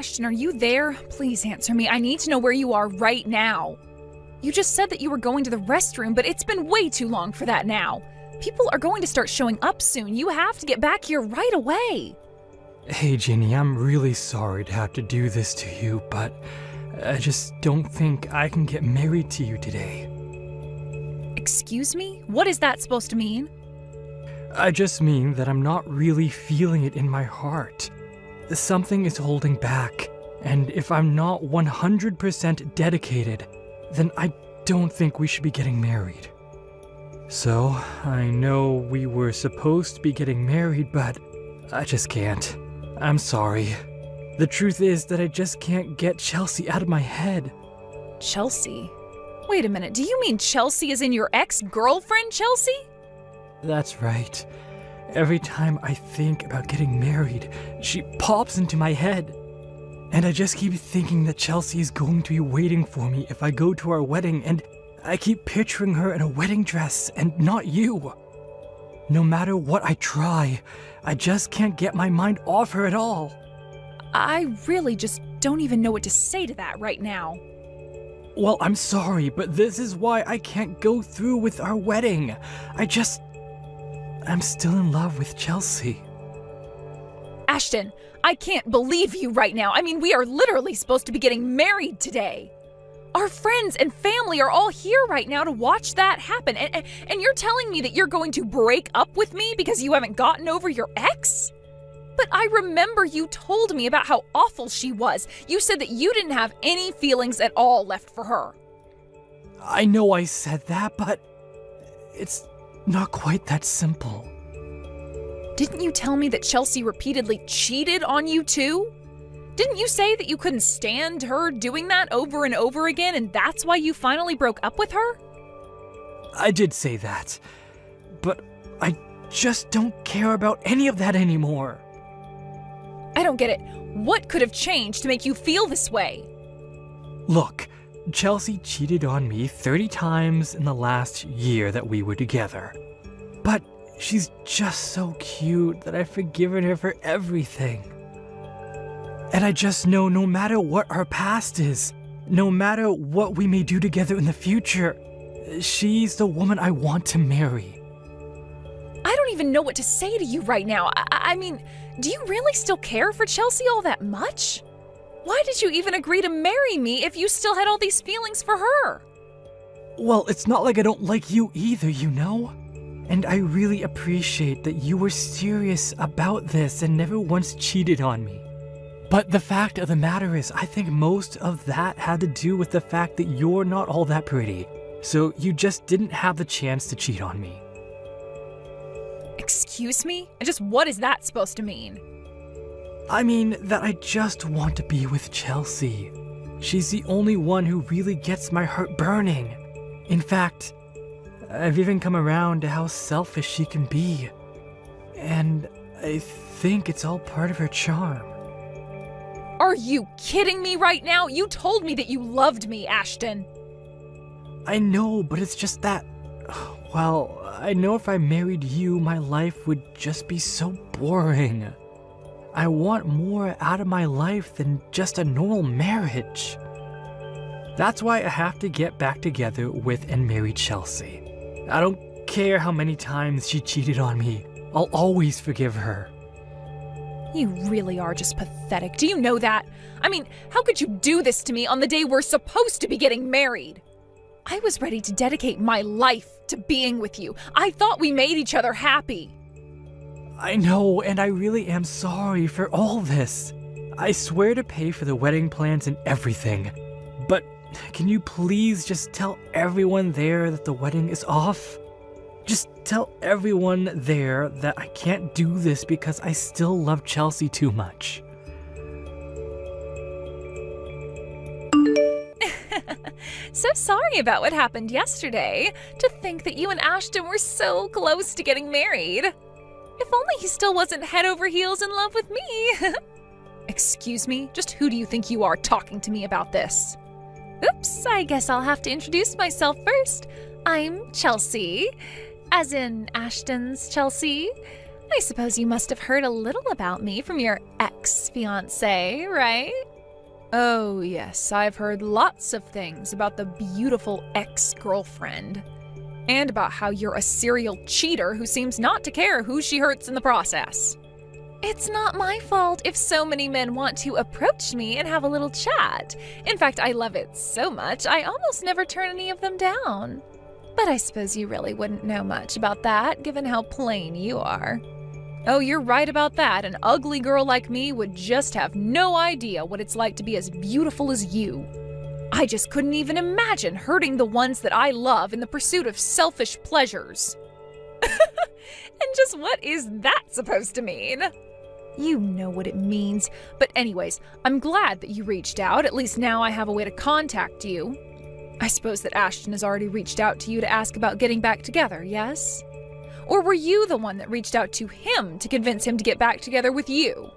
Ashton, are you there? Please answer me. I need to know where you are right now. You just said that you were going to the restroom, but it's been way too long for that now. People are going to start showing up soon. You have to get back here right away. Hey, Ginny, I'm really sorry to have to do this to you, but I just don't think I can get married to you today. Excuse me? What is that supposed to mean? I just mean that I'm not really feeling it in my heart. Something is holding back, and if I'm not 100% dedicated, then I don't think we should be getting married. So, I know we were supposed to be getting married, but I just can't. I'm sorry. The truth is that I just can't get Chelsea out of my head. Chelsea? Wait a minute, do you mean Chelsea is in your ex-girlfriend, Chelsea? That's right. Every time I think about getting married, she pops into my head. And I just keep thinking that Chelsea is going to be waiting for me if I go to our wedding, and I keep picturing her in a wedding dress and not you. No matter what I try, I just can't get my mind off her at all. I really just don't even know what to say to that right now. Well, I'm sorry, but this is why I can't go through with our wedding. I'm still in love with Chelsea. Ashton, I can't believe you right now. I mean, we are literally supposed to be getting married today. Our friends and family are all here right now to watch that happen. And you're telling me that you're going to break up with me because you haven't gotten over your ex? But I remember you told me about how awful she was. You said that you didn't have any feelings at all left for her. I know I said that, but it's not quite that simple. Didn't you tell me that Chelsea repeatedly cheated on you too? Didn't you say that you couldn't stand her doing that over and over again, and that's why you finally broke up with her? I did say that, but I just don't care about any of that anymore. I don't get it. What could have changed to make you feel this way? Look, Chelsea cheated on me 30 times in the last year that we were together. But she's just so cute that I've forgiven her for everything. And I just know no matter what our past is, no matter what we may do together in the future, she's the woman I want to marry. I don't even know what to say to you right now. I mean, do you really still care for Chelsea all that much? Why did you even agree to marry me if you still had all these feelings for her? Well, it's not like I don't like you either, you know? And I really appreciate that you were serious about this and never once cheated on me. But the fact of the matter is, I think most of that had to do with the fact that you're not all that pretty, so you just didn't have the chance to cheat on me. Excuse me? And just what is that supposed to mean? I mean that I just want to be with Chelsea. She's the only one who really gets my heart burning. In fact, I've even come around to how selfish she can be. And I think it's all part of her charm. Are you kidding me right now? You told me that you loved me, Ashton. I know, but it's just that... Well, I know if I married you, my life would just be so boring. I want more out of my life than just a normal marriage. That's why I have to get back together with and marry Chelsea. I don't care how many times she cheated on me. I'll always forgive her. You really are just pathetic. Do you know that? I mean, how could you do this to me on the day we're supposed to be getting married? I was ready to dedicate my life to being with you. I thought we made each other happy. I know, and I really am sorry for all this. I swear to pay for the wedding plans and everything. But can you please just tell everyone there that the wedding is off? Just tell everyone there that I can't do this because I still love Chelsea too much. So sorry about what happened yesterday. To think that you and Ashton were so close to getting married. If only he still wasn't head over heels in love with me. Excuse me, just who do you think you are talking to me about this? Oops, I guess I'll have to introduce myself first. I'm Chelsea. As in Ashton's Chelsea. I suppose you must have heard a little about me from your ex-fiancé, right? Oh, yes, I've heard lots of things about the beautiful ex-girlfriend. And about how you're a serial cheater who seems not to care who she hurts in the process. It's not my fault if so many men want to approach me and have a little chat. In fact, I love it so much, I almost never turn any of them down. But I suppose you really wouldn't know much about that, given how plain you are. Oh, you're right about that. An ugly girl like me would just have no idea what it's like to be as beautiful as you. I just couldn't even imagine hurting the ones that I love in the pursuit of selfish pleasures. And just what is that supposed to mean? You know what it means. But anyways, I'm glad that you reached out. At least now I have a way to contact you. I suppose that Ashton has already reached out to you to ask about getting back together, yes? Or were you the one that reached out to him to convince him to get back together with you?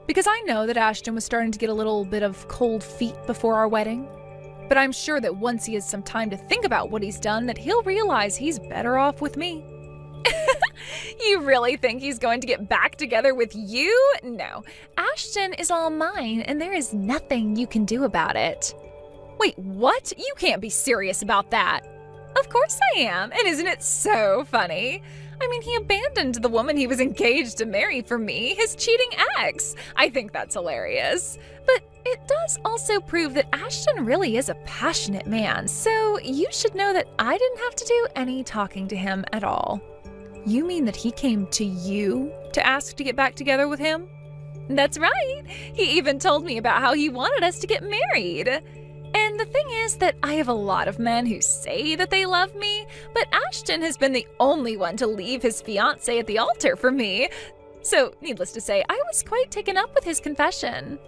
Because I know that Ashton was starting to get a little bit of cold feet before our wedding. But I'm sure that once he has some time to think about what he's done, that he'll realize he's better off with me. You really think he's going to get back together with you? No. Ashton is all mine, and there is nothing you can do about it. Wait, what? You can't be serious about that. Of course I am, and isn't it so funny? I mean, he abandoned the woman he was engaged to marry for me, his cheating ex. I think that's hilarious. But it does also prove that Ashton really is a passionate man, so you should know that I didn't have to do any talking to him at all. You mean that he came to you to ask to get back together with him? That's right. He even told me about how he wanted us to get married. And the thing is that I have a lot of men who say that they love me, but Ashton has been the only one to leave his fiancé at the altar for me. So, needless to say, I was quite taken up with his confession.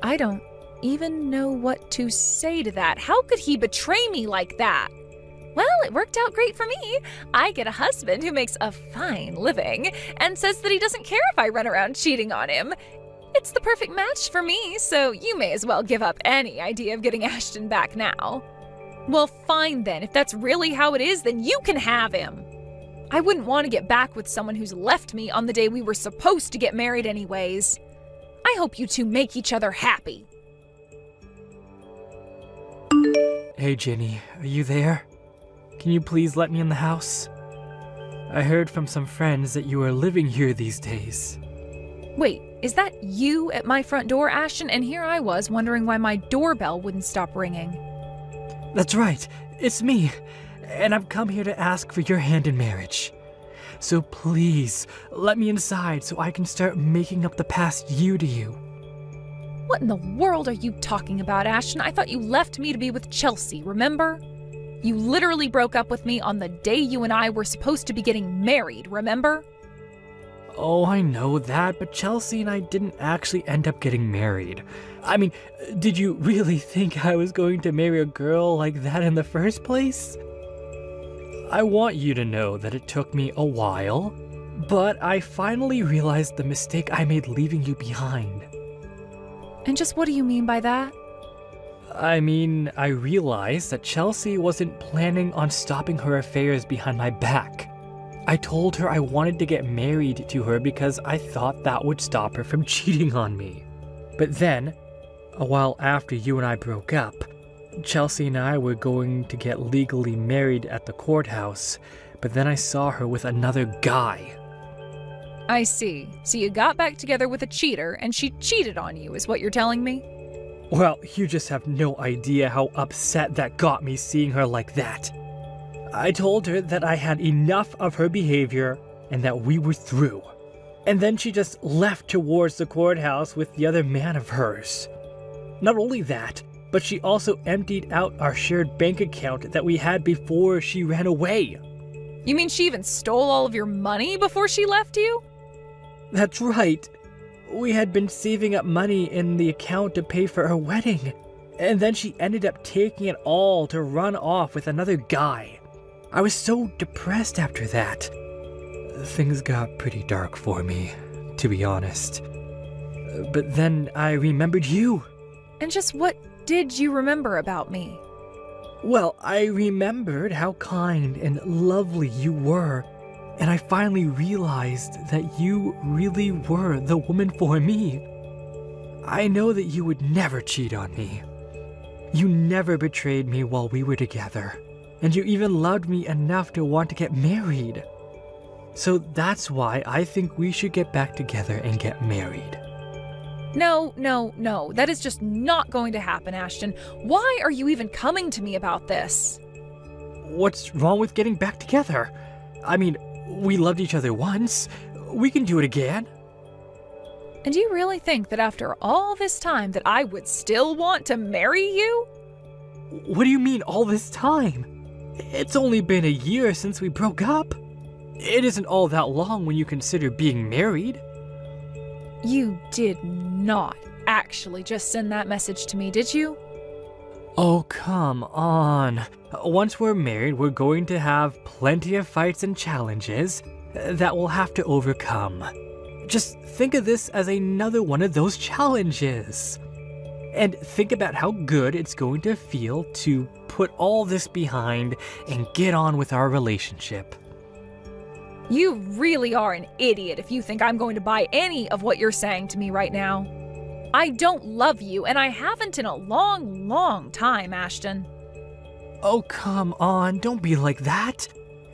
I don't even know what to say to that. How could he betray me like that? Well, it worked out great for me. I get a husband who makes a fine living and says that he doesn't care if I run around cheating on him. It's the perfect match for me, so you may as well give up any idea of getting Ashton back now. Well, fine then. If that's really how it is, then you can have him. I wouldn't want to get back with someone who's left me on the day we were supposed to get married anyways. I hope you two make each other happy. Hey, Jenny, are you there? Can you please let me in the house? I heard from some friends that you are living here these days. Wait, is that you at my front door, Ashton? And here I was wondering why my doorbell wouldn't stop ringing. That's right, it's me. And I've come here to ask for your hand in marriage. So please, let me inside so I can start making up the past year to you. What in the world are you talking about, Ashton? I thought you left me to be with Chelsea, remember? You literally broke up with me on the day you and I were supposed to be getting married, remember? Oh, I know that, but Chelsea and I didn't actually end up getting married. I mean, did you really think I was going to marry a girl like that in the first place? I want you to know that it took me a while, but I finally realized the mistake I made leaving you behind. And just what do you mean by that? I mean, I realized that Chelsea wasn't planning on stopping her affairs behind my back. I told her I wanted to get married to her because I thought that would stop her from cheating on me. But then, a while after you and I broke up, Chelsea and I were going to get legally married at the courthouse, but then I saw her with another guy. I see. So you got back together with a cheater and she cheated on you, is what you're telling me? Well, you just have no idea how upset that got me seeing her like that. I told her that I had enough of her behavior and that we were through. And then she just left towards the courthouse with the other man of hers. Not only that, but she also emptied out our shared bank account that we had before she ran away. You mean she even stole all of your money before she left you? That's right. We had been saving up money in the account to pay for her wedding. And then she ended up taking it all to run off with another guy. I was so depressed after that. Things got pretty dark for me, to be honest. But then I remembered you. And just what did you remember about me? Well, I remembered how kind and lovely you were. And I finally realized that you really were the woman for me. I know that you would never cheat on me. You never betrayed me while we were together, and you even loved me enough to want to get married. So that's why I think we should get back together and get married. No. That is just not going to happen, Ashton. Why are you even coming to me about this? What's wrong with getting back together? I mean, we loved each other once. We can do it again. And you really think that after all this time that I would still want to marry you? What do you mean all this time? It's only been a year since we broke up. It isn't all that long when you consider being married. You did not actually just send that message to me, did you? Oh, come on. Once we're married, we're going to have plenty of fights and challenges that we'll have to overcome. Just think of this as another one of those challenges. And think about how good it's going to feel to put all this behind and get on with our relationship. You really are an idiot if you think I'm going to buy any of what you're saying to me right now. I don't love you, and I haven't in a long, long time, Ashton. Oh, come on, don't be like that.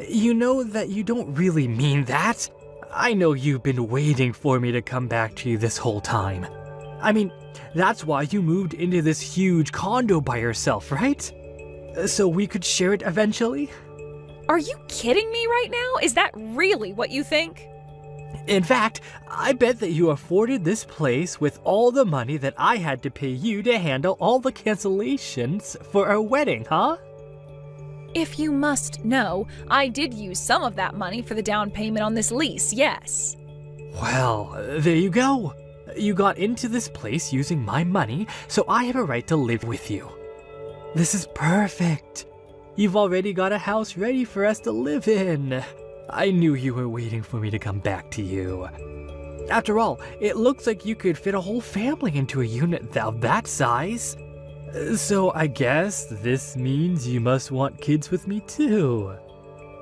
You know that you don't really mean that. I know you've been waiting for me to come back to you this whole time. I mean, that's why you moved into this huge condo by yourself, right? So we could share it eventually? Are you kidding me right now? Is that really what you think? In fact, I bet that you afforded this place with all the money that I had to pay you to handle all the cancellations for our wedding, huh? If you must know, I did use some of that money for the down payment on this lease, yes. Well, there you go. You got into this place using my money, so I have a right to live with you. This is perfect. You've already got a house ready for us to live in. I knew you were waiting for me to come back to you. After all, it looks like you could fit a whole family into a unit of that size. So I guess this means you must want kids with me too.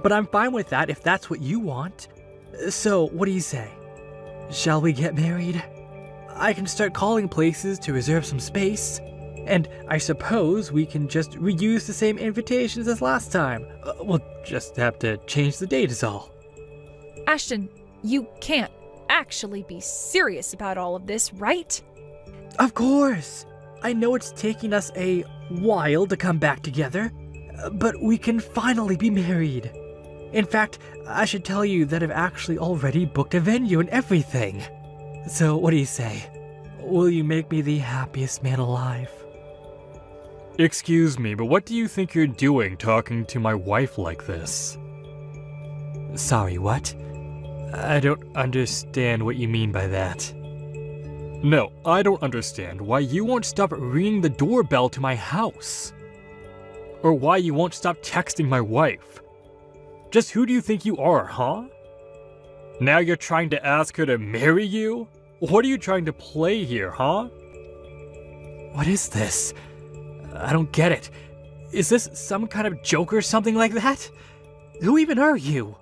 But I'm fine with that if that's what you want. So what do you say? Shall we get married? I can start calling places to reserve some space. And I suppose we can just reuse the same invitations as last time. We'll just have to change the date is all. Ashton, you can't actually be serious about all of this, right? Of course. I know it's taking us a while to come back together, but we can finally be married. In fact, I should tell you that I've actually already booked a venue and everything. So what do you say? Will you make me the happiest man alive? Excuse me, but what do you think you're doing talking to my wife like this? Sorry, what? I don't understand what you mean by that. No, I don't understand why you won't stop ringing the doorbell to my house. Or why you won't stop texting my wife. Just who do you think you are, huh? Now you're trying to ask her to marry you? What are you trying to play here, huh? What is this? I don't get it. Is this some kind of joke or something like that? Who even are you?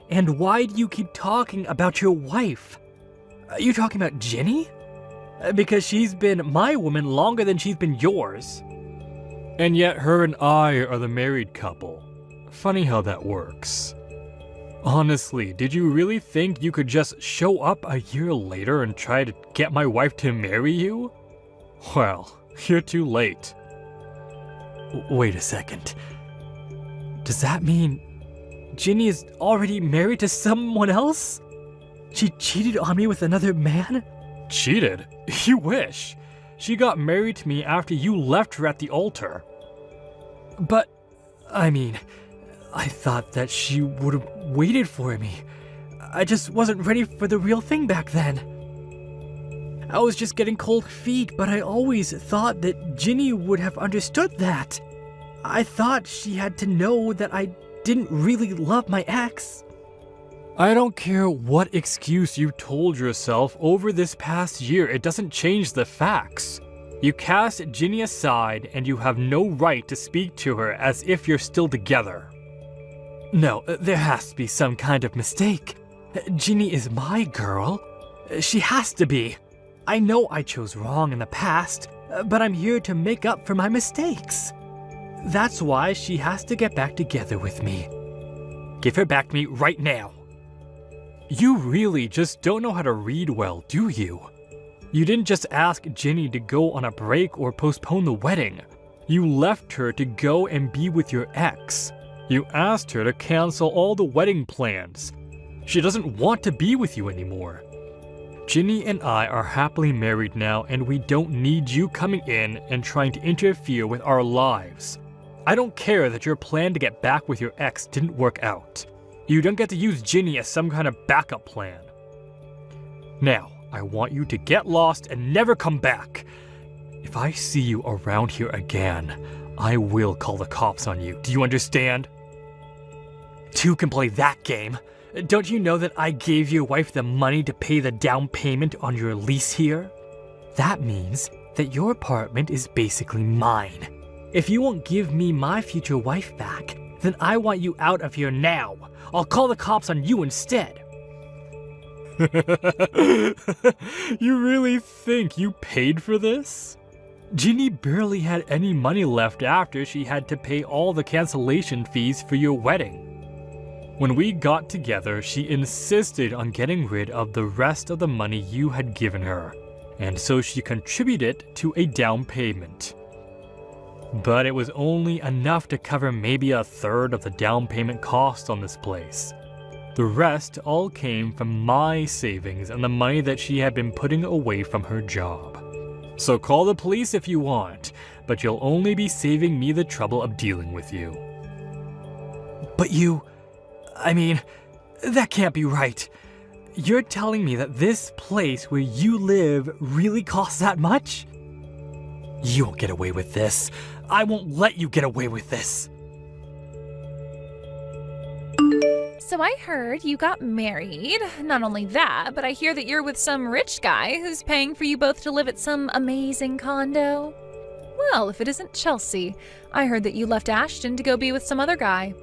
And why do you keep talking about your wife? Are you talking about Ginny? Because she's been my woman longer than she's been yours. And yet her and I are the married couple. Funny how that works. Honestly, did you really think you could just show up a year later and try to get my wife to marry you? Well, you're too late. Wait a second. Does that mean Ginny is already married to someone else? She cheated on me with another man? Cheated? You wish. She got married to me after you left her at the altar. But, I mean, I thought that she would have waited for me. I just wasn't ready for the real thing back then. I was just getting cold feet, but I always thought that Ginny would have understood that. I thought she had to know that I didn't really love my ex. I don't care what excuse you told yourself over this past year, it doesn't change the facts. You cast Ginny aside and you have no right to speak to her as if you're still together. No, there has to be some kind of mistake. Ginny is my girl. She has to be. I know I chose wrong in the past, but I'm here to make up for my mistakes. That's why she has to get back together with me. Give her back to me right now. You really just don't know how to read well, do you? You didn't just ask Ginny to go on a break or postpone the wedding. You left her to go and be with your ex. You asked her to cancel all the wedding plans. She doesn't want to be with you anymore. Ginny and I are happily married now, and we don't need you coming in and trying to interfere with our lives. I don't care that your plan to get back with your ex didn't work out. You don't get to use Ginny as some kind of backup plan. Now, I want you to get lost and never come back. If I see you around here again, I will call the cops on you. Do you understand? Two can play that game. Don't you know that I gave your wife the money to pay the down payment on your lease here? That means that your apartment is basically mine. If you won't give me my future wife back, then I want you out of here now. I'll call the cops on you instead. You really think you paid for this? Ginny barely had any money left after she had to pay all the cancellation fees for your wedding. When we got together, she insisted on getting rid of the rest of the money you had given her, and so she contributed to a down payment. But it was only enough to cover maybe a third of the down payment cost on this place. The rest all came from my savings and the money that she had been putting away from her job. So call the police if you want, but you'll only be saving me the trouble of dealing with you. But that can't be right. You're telling me that this place where you live really costs that much? You won't get away with this. I won't let you get away with this. So I heard you got married. Not only that, but I hear that you're with some rich guy who's paying for you both to live at some amazing condo. Well, if it isn't Chelsea, I heard that you left Ashton to go be with some other guy.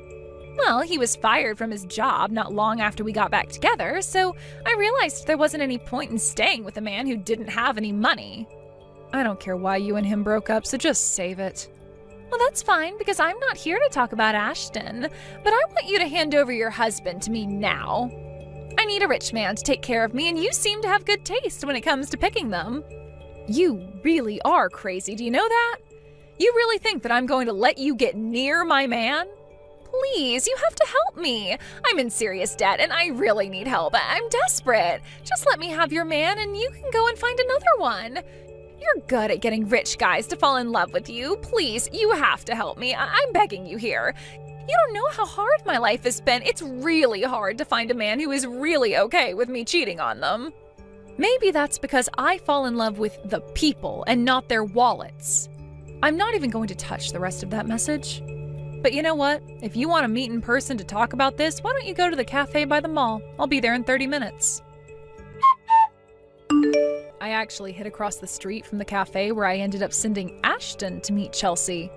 Well, he was fired from his job not long after we got back together, so I realized there wasn't any point in staying with a man who didn't have any money. I don't care why you and him broke up, so just save it. Well, that's fine, because I'm not here to talk about Ashton, but I want you to hand over your husband to me now. I need a rich man to take care of me, and you seem to have good taste when it comes to picking them. You really are crazy, do you know that? You really think that I'm going to let you get near my man? Please, you have to help me. I'm in serious debt and I really need help. I'm desperate. Just let me have your man and you can go and find another one. You're good at getting rich guys to fall in love with you. Please, you have to help me. I'm begging you here. You don't know how hard my life has been. It's really hard to find a man who is really okay with me cheating on them. Maybe that's because I fall in love with the people and not their wallets. I'm not even going to touch the rest of that message. But you know what? If you want to meet in person to talk about this, why don't you go to the cafe by the mall? I'll be there in 30 minutes. I actually hid across the street from the cafe where I ended up sending Ashton to meet Chelsea.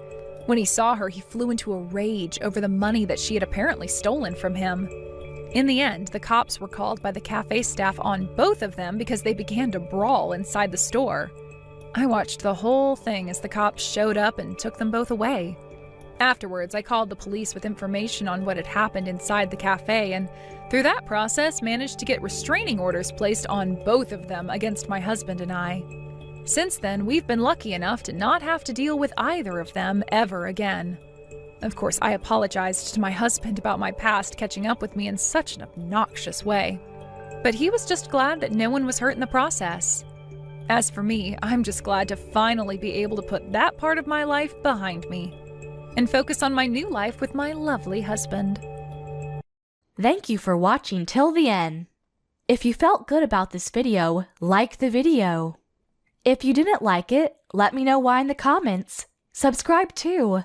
When he saw her, he flew into a rage over the money that she had apparently stolen from him. In the end, the cops were called by the cafe staff on both of them because they began to brawl inside the store. I watched the whole thing as the cops showed up and took them both away. Afterwards, I called the police with information on what had happened inside the cafe, and through that process managed to get restraining orders placed on both of them against my husband and I. Since then, we've been lucky enough to not have to deal with either of them ever again. Of course, I apologized to my husband about my past catching up with me in such an obnoxious way. But he was just glad that no one was hurt in the process. As for me, I'm just glad to finally be able to put that part of my life behind me and focus on my new life with my lovely husband. Thank you for watching till the end. If you felt good about this video, like the video. If you didn't like it, let me know why in the comments. Subscribe too.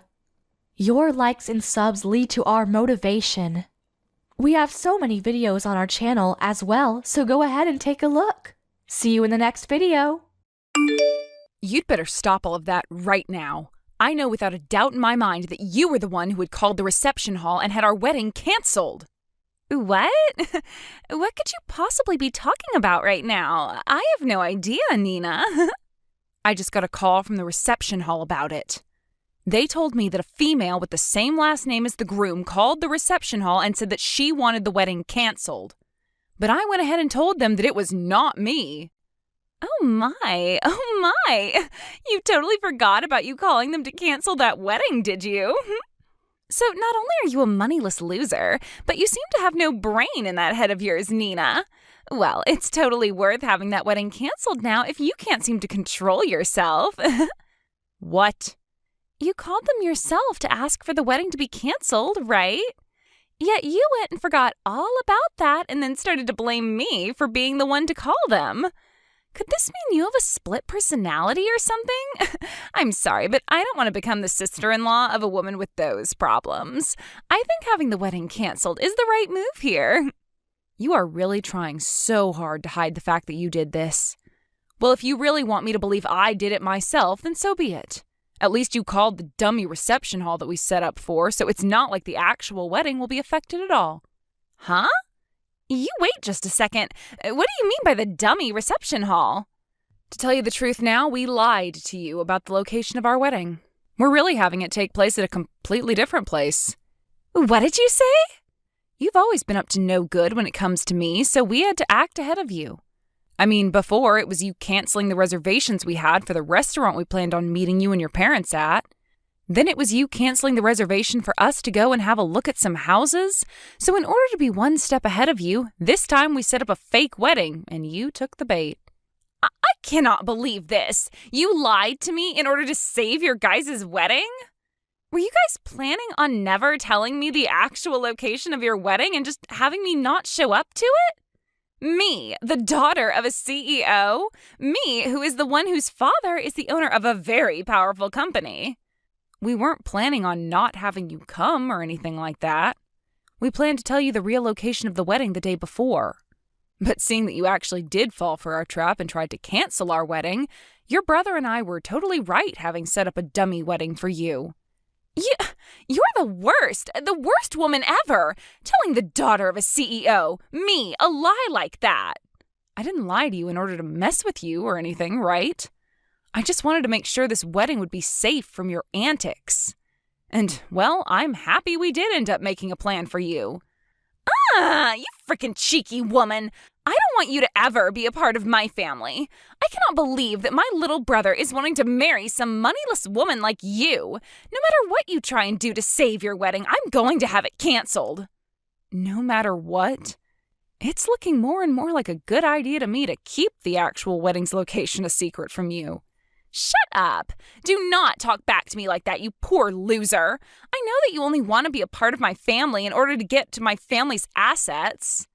Your likes and subs lead to our motivation. We have so many videos on our channel as well, so go ahead and take a look. See you in the next video. You'd better stop all of that right now. I know without a doubt in my mind that you were the one who had called the reception hall and had our wedding canceled. What? What could you possibly be talking about right now? I have no idea, Nina. I just got a call from the reception hall about it. They told me that a female with the same last name as the groom called the reception hall and said that she wanted the wedding canceled. But I went ahead and told them that it was not me. Oh my. You totally forgot about you calling them to cancel that wedding, did you? So not only are you a moneyless loser, but you seem to have no brain in that head of yours, Nina. Well, it's totally worth having that wedding canceled now if you can't seem to control yourself. What? You called them yourself to ask for the wedding to be canceled, right? Yet you went and forgot all about that and then started to blame me for being the one to call them. Could this mean you have a split personality or something? I'm sorry, but I don't want to become the sister-in-law of a woman with those problems. I think having the wedding canceled is the right move here. You are really trying so hard to hide the fact that you did this. Well, if you really want me to believe I did it myself, then so be it. At least you called the dummy reception hall that we set up for, so it's not like the actual wedding will be affected at all. Huh? You wait just a second. What do you mean by the dummy reception hall? To tell you the truth now, we lied to you about the location of our wedding. We're really having it take place at a completely different place. What did you say? You've always been up to no good when it comes to me, so we had to act ahead of you. I mean, before, it was you canceling the reservations we had for the restaurant we planned on meeting you and your parents at. Then it was you canceling the reservation for us to go and have a look at some houses. So in order to be one step ahead of you, this time we set up a fake wedding, and you took the bait. I cannot believe this. You lied to me in order to save your guys' wedding? Were you guys planning on never telling me the actual location of your wedding and just having me not show up to it? Me, the daughter of a CEO? Me, who is the one whose father is the owner of a very powerful company? We weren't planning on not having you come or anything like that. We planned to tell you the real location of the wedding the day before. But seeing that you actually did fall for our trap and tried to cancel our wedding, your brother and I were totally right having set up a dummy wedding for you. You're the worst woman ever, telling the daughter of a CEO, me, a lie like that. I didn't lie to you in order to mess with you or anything, right? I just wanted to make sure this wedding would be safe from your antics. And, well, I'm happy we did end up making a plan for you. You frickin' cheeky woman. I don't want you to ever be a part of my family. I cannot believe that my little brother is wanting to marry some moneyless woman like you. No matter what you try and do to save your wedding, I'm going to have it canceled. No matter what? It's looking more and more like a good idea to me to keep the actual wedding's location a secret from you. Shut up. Do not talk back to me like that, you poor loser. I know that you only want to be a part of my family in order to get to my family's assets.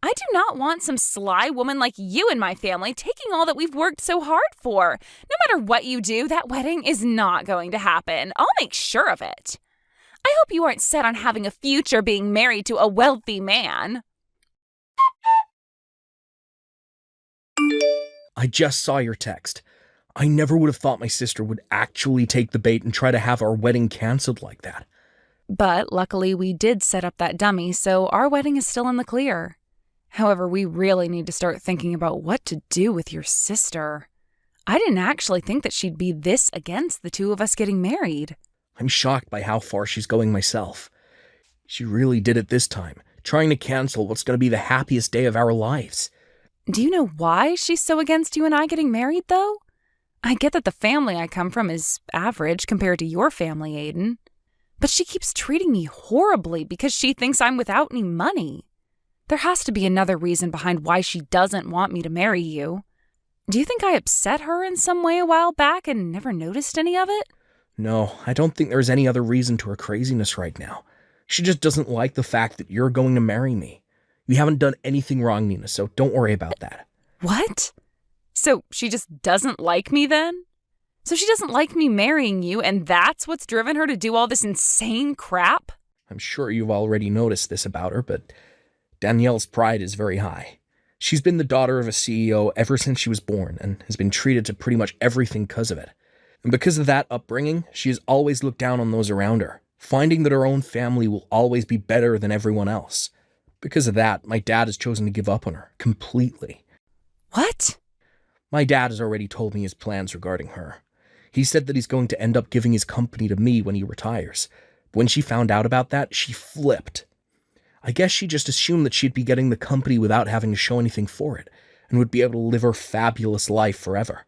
I do not want some sly woman like you in my family taking all that we've worked so hard for. No matter what you do, that wedding is not going to happen. I'll make sure of it. I hope you aren't set on having a future being married to a wealthy man. I just saw your text. I never would have thought my sister would actually take the bait and try to have our wedding canceled like that. But luckily we did set up that dummy, so our wedding is still in the clear. However, we really need to start thinking about what to do with your sister. I didn't actually think that she'd be this against the two of us getting married. I'm shocked by how far she's going myself. She really did it this time, trying to cancel what's going to be the happiest day of our lives. Do you know why she's so against you and I getting married, though? I get that the family I come from is average compared to your family, Aiden. But she keeps treating me horribly because she thinks I'm without any money. There has to be another reason behind why she doesn't want me to marry you. Do you think I upset her in some way a while back and never noticed any of it? No, I don't think there's any other reason to her craziness right now. She just doesn't like the fact that you're going to marry me. You haven't done anything wrong, Nina, so don't worry about that. What? So she just doesn't like me then? So she doesn't like me marrying you, and that's what's driven her to do all this insane crap? I'm sure you've already noticed this about her, but Danielle's pride is very high. She's been the daughter of a CEO ever since she was born and has been treated to pretty much everything because of it. And because of that upbringing, she has always looked down on those around her, finding that her own family will always be better than everyone else. Because of that, my dad has chosen to give up on her completely. What? My dad has already told me his plans regarding her. He said that he's going to end up giving his company to me when he retires. When she found out about that, she flipped. I guess she just assumed that she'd be getting the company without having to show anything for it, and would be able to live her fabulous life forever.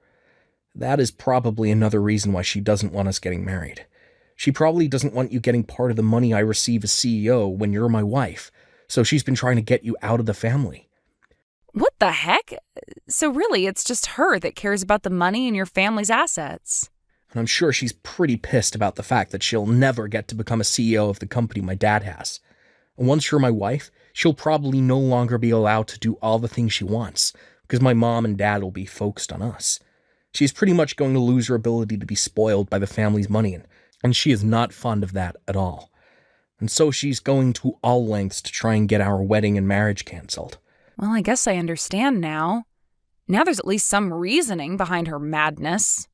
That is probably another reason why she doesn't want us getting married. She probably doesn't want you getting part of the money I receive as CEO when you're my wife, so she's been trying to get you out of the family. What the heck? So really, it's just her that cares about the money and your family's assets. And I'm sure she's pretty pissed about the fact that she'll never get to become a CEO of the company my dad has. And once you're my wife, she'll probably no longer be allowed to do all the things she wants, because my mom and dad will be focused on us. She's pretty much going to lose her ability to be spoiled by the family's money, and she is not fond of that at all. And so she's going to all lengths to try and get our wedding and marriage canceled. Well, I guess I understand now. Now there's at least some reasoning behind her madness.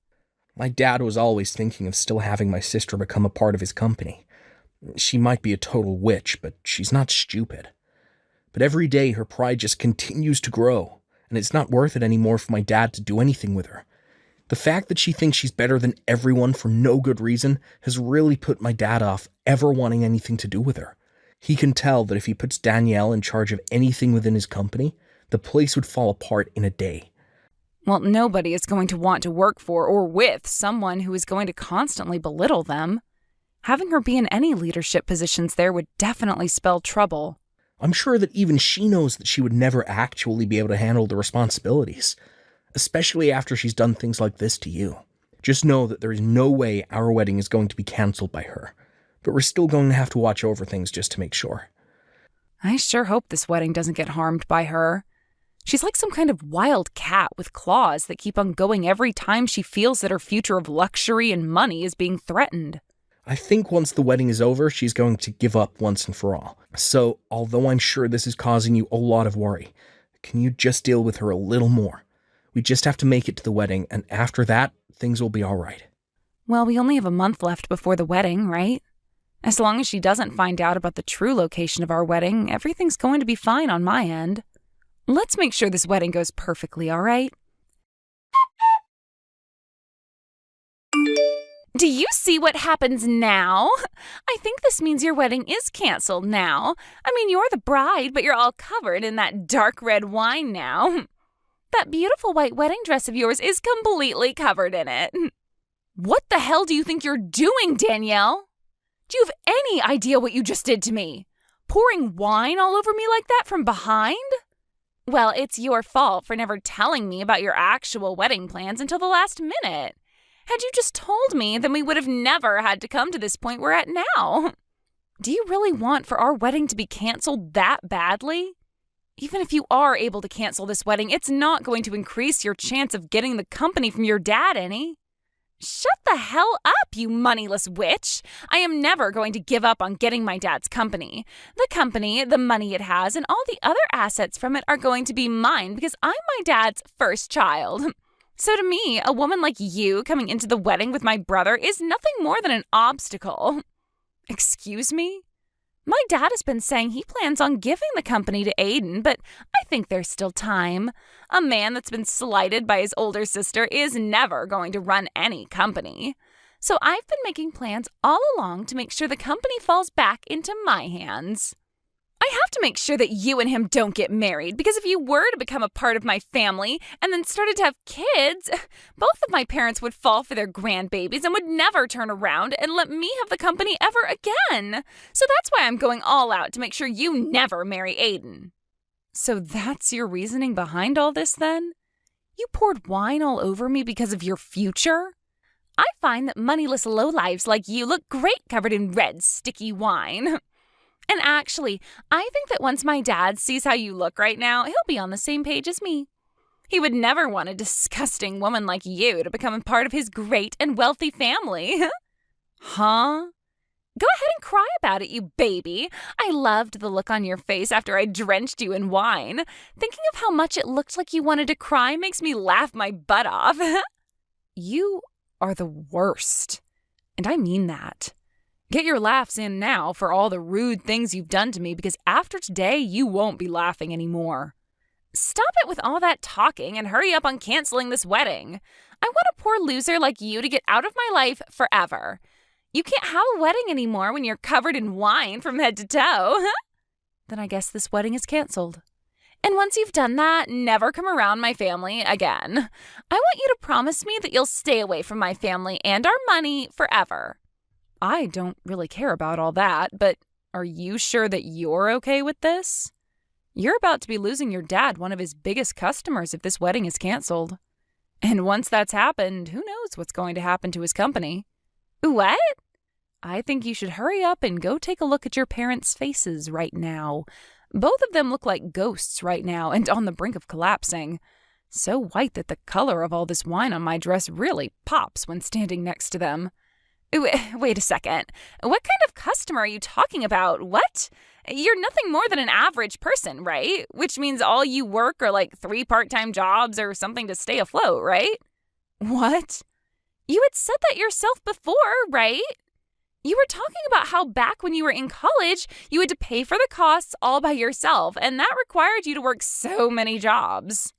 My dad was always thinking of still having my sister become a part of his company. She might be a total witch, but she's not stupid. But every day her pride just continues to grow, and it's not worth it anymore for my dad to do anything with her. The fact that she thinks she's better than everyone for no good reason has really put my dad off ever wanting anything to do with her. He can tell that if he puts Danielle in charge of anything within his company, the place would fall apart in a day. Well, nobody is going to want to work for or with someone who is going to constantly belittle them. Having her be in any leadership positions there would definitely spell trouble. I'm sure that even she knows that she would never actually be able to handle the responsibilities, especially after she's done things like this to you. Just know that there is no way our wedding is going to be canceled by her, but we're still going to have to watch over things just to make sure. I sure hope this wedding doesn't get harmed by her. She's like some kind of wild cat with claws that keep on going every time she feels that her future of luxury and money is being threatened. I think once the wedding is over, she's going to give up once and for all. So, although I'm sure this is causing you a lot of worry, can you just deal with her a little more? We just have to make it to the wedding, and after that, things will be all right. Well, we only have a month left before the wedding, right? As long as she doesn't find out about the true location of our wedding, everything's going to be fine on my end. Let's make sure this wedding goes perfectly, all right? Do you see what happens now? I think this means your wedding is canceled now. I mean, you're the bride, but you're all covered in that dark red wine now. That beautiful white wedding dress of yours is completely covered in it. What the hell do you think you're doing, Danielle? Do you have any idea what you just did to me? Pouring wine all over me like that from behind? Well, it's your fault for never telling me about your actual wedding plans until the last minute. Had you just told me, then we would have never had to come to this point we're at now. Do you really want for our wedding to be canceled that badly? Even if you are able to cancel this wedding, it's not going to increase your chance of getting the company from your dad any. Shut the hell up, you moneyless witch! I am never going to give up on getting my dad's company. The company, the money it has, and all the other assets from it are going to be mine because I'm my dad's first child. So to me, a woman like you coming into the wedding with my brother is nothing more than an obstacle. Excuse me? My dad has been saying he plans on giving the company to Aiden, but I think there's still time. A man that's been slighted by his older sister is never going to run any company. So I've been making plans all along to make sure the company falls back into my hands. I have to make sure that you and him don't get married, because if you were to become a part of my family and then started to have kids, both of my parents would fall for their grandbabies and would never turn around and let me have the company ever again. So that's why I'm going all out to make sure you never marry Aiden. So that's your reasoning behind all this then? You poured wine all over me because of your future? I find that moneyless lowlives like you look great covered in red, sticky wine. And actually, I think that once my dad sees how you look right now, he'll be on the same page as me. He would never want a disgusting woman like you to become a part of his great and wealthy family. Huh? Go ahead and cry about it, you baby. I loved the look on your face after I drenched you in wine. Thinking of how much it looked like you wanted to cry makes me laugh my butt off. You are the worst. And I mean that. Get your laughs in now for all the rude things you've done to me, because after today, you won't be laughing anymore. Stop it with all that talking and hurry up on canceling this wedding. I want a poor loser like you to get out of my life forever. You can't have a wedding anymore when you're covered in wine from head to toe. Then I guess this wedding is canceled. And once you've done that, never come around my family again. I want you to promise me that you'll stay away from my family and our money forever. I don't really care about all that, but are you sure that you're okay with this? You're about to be losing your dad, one of his biggest customers, if this wedding is canceled. And once that's happened, who knows what's going to happen to his company? What? I think you should hurry up and go take a look at your parents' faces right now. Both of them look like ghosts right now and on the brink of collapsing. So white that the color of all this wine on my dress really pops when standing next to them. Wait a second. What kind of customer are you talking about? What? You're nothing more than an average person, right? Which means all you work are like 3 part-time jobs or something to stay afloat, right? What? You had said that yourself before, right? You were talking about how back when you were in college, you had to pay for the costs all by yourself, and that required you to work so many jobs.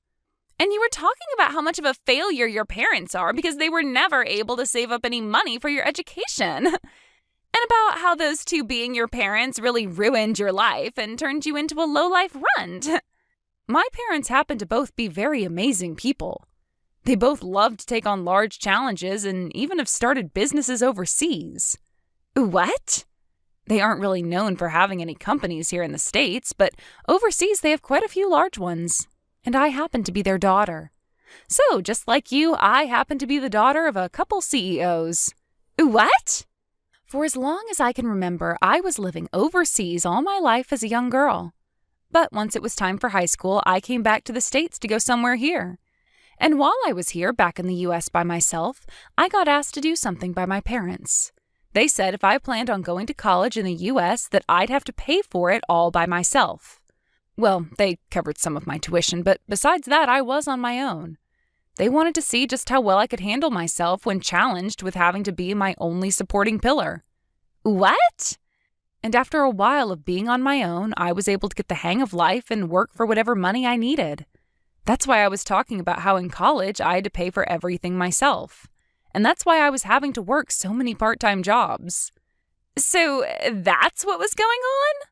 And you were talking about how much of a failure your parents are because they were never able to save up any money for your education. And about how those two being your parents really ruined your life and turned you into a low-life runt. My parents happen to both be very amazing people. They both love to take on large challenges and even have started businesses overseas. What? They aren't really known for having any companies here in the States, but overseas they have quite a few large ones. And I happen to be their daughter. So, just like you, I happen to be the daughter of a couple CEOs. What? For as long as I can remember, I was living overseas all my life as a young girl. But once it was time for high school, I came back to the States to go somewhere here. And while I was here back in the U.S. by myself, I got asked to do something by my parents. They said if I planned on going to college in the U.S., that I'd have to pay for it all by myself. Well, they covered some of my tuition, but besides that, I was on my own. They wanted to see just how well I could handle myself when challenged with having to be my only supporting pillar. What? And after a while of being on my own, I was able to get the hang of life and work for whatever money I needed. That's why I was talking about how in college I had to pay for everything myself. And that's why I was having to work so many part-time jobs. So that's what was going on?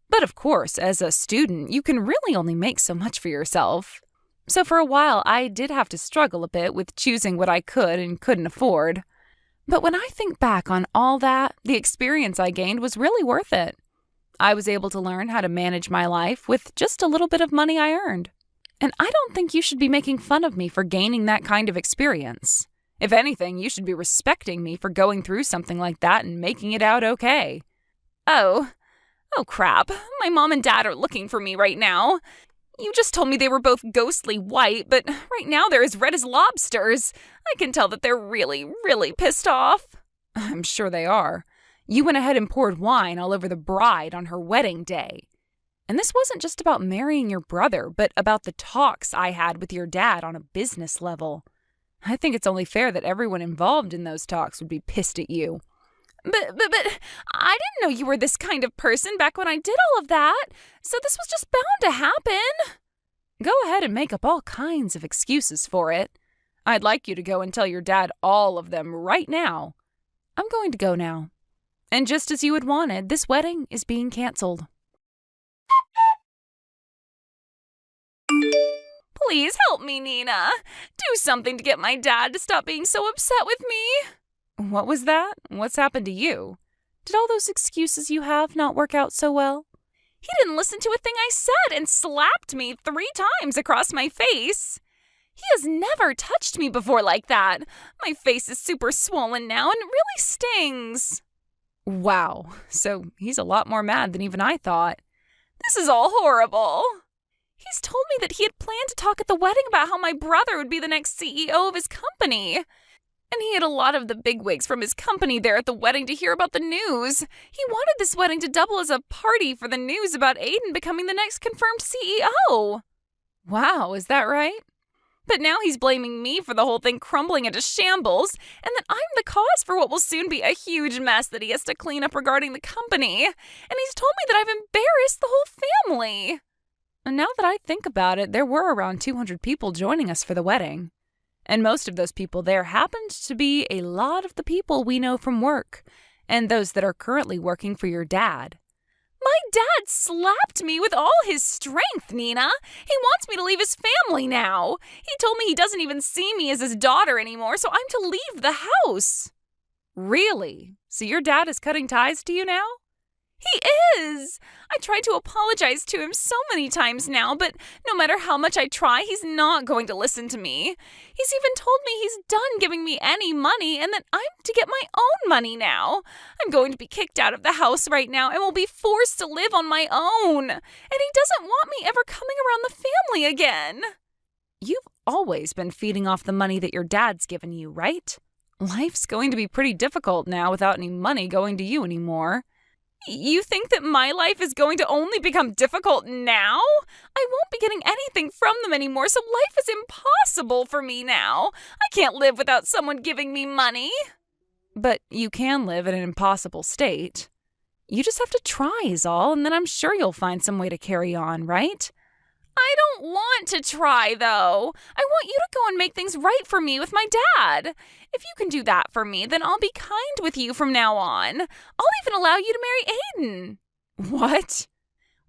But of course, as a student, you can really only make so much for yourself. So for a while, I did have to struggle a bit with choosing what I could and couldn't afford. But when I think back on all that, the experience I gained was really worth it. I was able to learn how to manage my life with just a little bit of money I earned. And I don't think you should be making fun of me for gaining that kind of experience. If anything, you should be respecting me for going through something like that and making it out okay. Oh crap, my mom and dad are looking for me right now. You just told me they were both ghostly white, but right now they're as red as lobsters. I can tell that they're really, really pissed off. I'm sure they are. You went ahead and poured wine all over the bride on her wedding day. And this wasn't just about marrying your brother, but about the talks I had with your dad on a business level. I think it's only fair that everyone involved in those talks would be pissed at you. But I didn't know you were this kind of person back when I did all of that, so this was just bound to happen. Go ahead and make up all kinds of excuses for it. I'd like you to go and tell your dad all of them right now. I'm going to go now. And just as you had wanted, this wedding is being canceled. Please help me, Nina. Do something to get my dad to stop being so upset with me. What was that? What's happened to you? Did all those excuses you have not work out so well? He didn't listen to a thing I said and slapped me 3 times across my face. He has never touched me before like that. My face is super swollen now and it really stings. Wow, so he's a lot more mad than even I thought. This is all horrible. He's told me that he had planned to talk at the wedding about how my brother would be the next CEO of his company. And he had a lot of the bigwigs from his company there at the wedding to hear about the news. He wanted this wedding to double as a party for the news about Aiden becoming the next confirmed CEO. Wow, is that right? But now he's blaming me for the whole thing crumbling into shambles, and that I'm the cause for what will soon be a huge mess that he has to clean up regarding the company. And he's told me that I've embarrassed the whole family. And now that I think about it, there were around 200 people joining us for the wedding. And most of those people there happened to be a lot of the people we know from work, and those that are currently working for your dad. My dad slapped me with all his strength, Nina. He wants me to leave his family now. He told me he doesn't even see me as his daughter anymore, so I'm to leave the house. Really? So your dad is cutting ties to you now? He is! I tried to apologize to him so many times now, but no matter how much I try, he's not going to listen to me. He's even told me he's done giving me any money and that I'm to get my own money now. I'm going to be kicked out of the house right now and will be forced to live on my own. And he doesn't want me ever coming around the family again. You've always been feeding off the money that your dad's given you, right? Life's going to be pretty difficult now without any money going to you anymore. You think that my life is going to only become difficult now? I won't be getting anything from them anymore, so life is impossible for me now. I can't live without someone giving me money. But you can live in an impossible state. You just have to try is all, and then I'm sure you'll find some way to carry on, right? I don't want to try, though. I want you to go and make things right for me with my dad. If you can do that for me, then I'll be kind with you from now on. I'll even allow you to marry Aiden. What?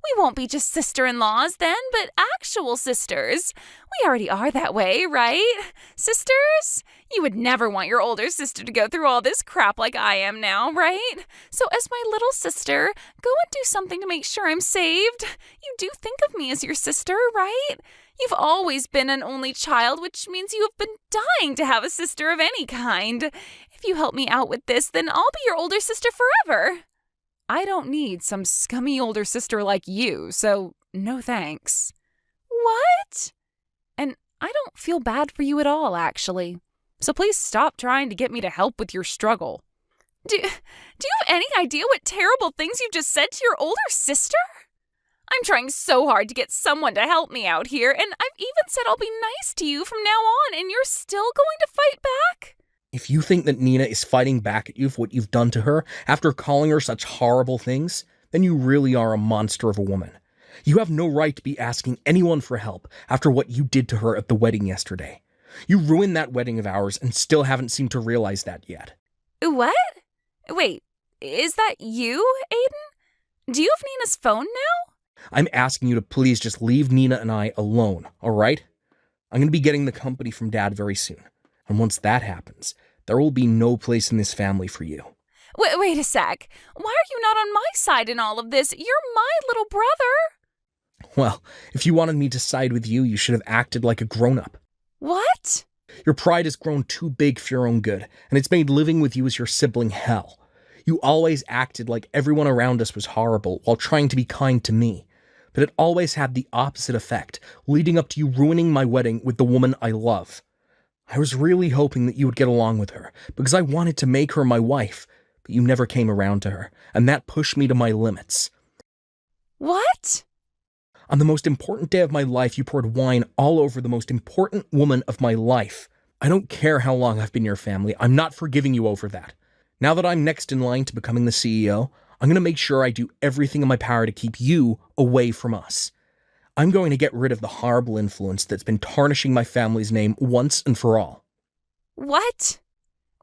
We won't be just sister-in-laws then, but actual sisters. We already are that way, right? Sisters? You would never want your older sister to go through all this crap like I am now, right? So as my little sister, go and do something to make sure I'm saved. You do think of me as your sister, right? You've always been an only child, which means you have been dying to have a sister of any kind. If you help me out with this, then I'll be your older sister forever. I don't need some scummy older sister like you, so no thanks. What? And I don't feel bad for you at all, actually. So please stop trying to get me to help with your struggle. Do you have any idea what terrible things you've just said to your older sister? I'm trying so hard to get someone to help me out here, and I've even said I'll be nice to you from now on, and you're still going to fight back? If you think that Nina is fighting back at you for what you've done to her after calling her such horrible things, then you really are a monster of a woman. You have no right to be asking anyone for help after what you did to her at the wedding yesterday. You ruined that wedding of ours and still haven't seemed to realize that yet. What? Wait, is that you, Aiden? Do you have Nina's phone now? I'm asking you to please just leave Nina and I alone, all right? I'm going to be getting the company from Dad very soon. And once that happens, there will be no place in this family for you. Wait a sec. Why are you not on my side in all of this? You're my little brother. Well, if you wanted me to side with you, you should have acted like a grown-up. What? Your pride has grown too big for your own good, and it's made living with you as your sibling hell. You always acted like everyone around us was horrible while trying to be kind to me. But it always had the opposite effect, leading up to you ruining my wedding with the woman I love. I was really hoping that you would get along with her, because I wanted to make her my wife, but you never came around to her, and that pushed me to my limits. What? On the most important day of my life, you poured wine all over the most important woman of my life. I don't care how long I've been your family, I'm not forgiving you over that. Now that I'm next in line to becoming the CEO, I'm going to make sure I do everything in my power to keep you away from us. I'm going to get rid of the horrible influence that's been tarnishing my family's name once and for all. What?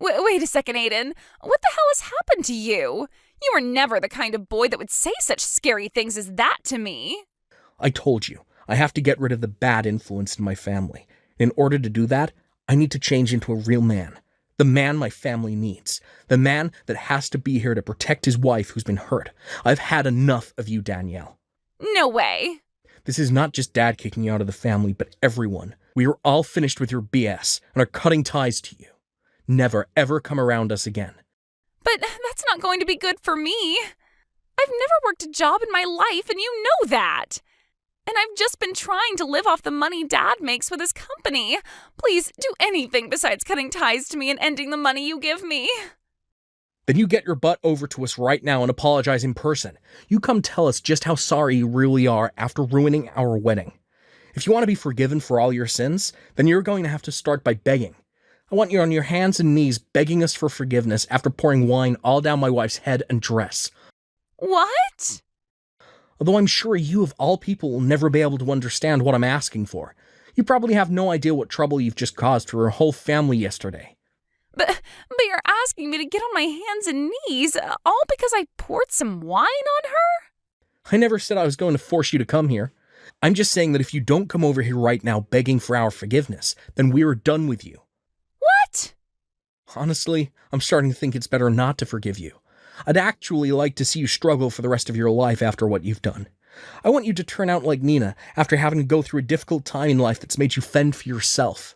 Wait a second, Aiden. What the hell has happened to you? You were never the kind of boy that would say such scary things as that to me. I told you, I have to get rid of the bad influence in my family. In order to do that, I need to change into a real man. The man my family needs. The man that has to be here to protect his wife who's been hurt. I've had enough of you, Danielle. No way. This is not just Dad kicking you out of the family, but everyone. We are all finished with your BS and are cutting ties to you. Never, ever come around us again. But that's not going to be good for me. I've never worked a job in my life, and you know that. And I've just been trying to live off the money Dad makes with his company. Please do anything besides cutting ties to me and ending the money you give me. Then you get your butt over to us right now and apologize in person. You come tell us just how sorry you really are after ruining our wedding. If you want to be forgiven for all your sins, then you're going to have to start by begging. I want you on your hands and knees begging us for forgiveness after pouring wine all down my wife's head and dress. What? Although I'm sure you of all people will never be able to understand what I'm asking for. You probably have no idea what trouble you've just caused for her whole family yesterday. But you're asking me to get on my hands and knees, all because I poured some wine on her? I never said I was going to force you to come here. I'm just saying that if you don't come over here right now begging for our forgiveness, then we're done with you. What? Honestly, I'm starting to think it's better not to forgive you. I'd actually like to see you struggle for the rest of your life after what you've done. I want you to turn out like Nina after having to go through a difficult time in life that's made you fend for yourself.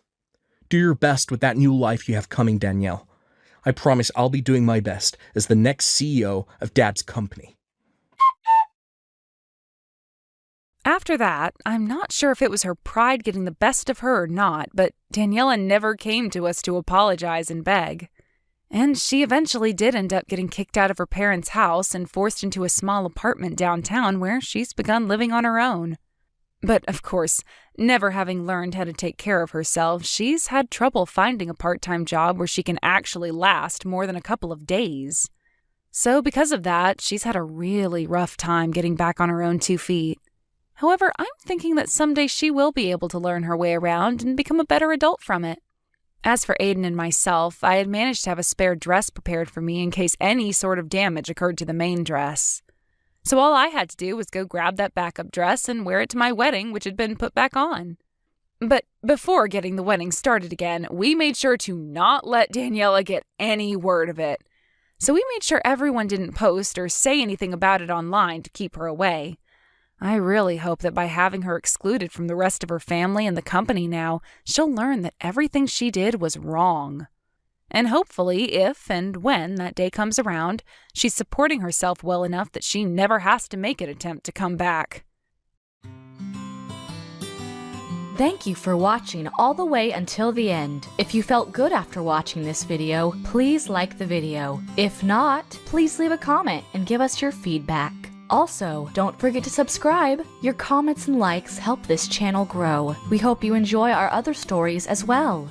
Do your best with that new life you have coming, Danielle. I promise I'll be doing my best as the next CEO of Dad's company. After that, I'm not sure if it was her pride getting the best of her or not, but Daniela never came to us to apologize and beg. And she eventually did end up getting kicked out of her parents' house and forced into a small apartment downtown where she's begun living on her own. But of course, never having learned how to take care of herself, she's had trouble finding a part-time job where she can actually last more than a couple of days. So because of that, she's had a really rough time getting back on her own 2 feet. However, I'm thinking that someday she will be able to learn her way around and become a better adult from it. As for Aiden and myself, I had managed to have a spare dress prepared for me in case any sort of damage occurred to the main dress. So all I had to do was go grab that backup dress and wear it to my wedding, which had been put back on. But before getting the wedding started again, we made sure to not let Daniela get any word of it. So we made sure everyone didn't post or say anything about it online to keep her away. I really hope that by having her excluded from the rest of her family and the company now, she'll learn that everything she did was wrong. And hopefully, if and when that day comes around, she's supporting herself well enough that she never has to make an attempt to come back. Thank you for watching all the way until the end. If you felt good after watching this video, please like the video. If not, please leave a comment and give us your feedback. Also, don't forget to subscribe. Your comments and likes help this channel grow. We hope you enjoy our other stories as well.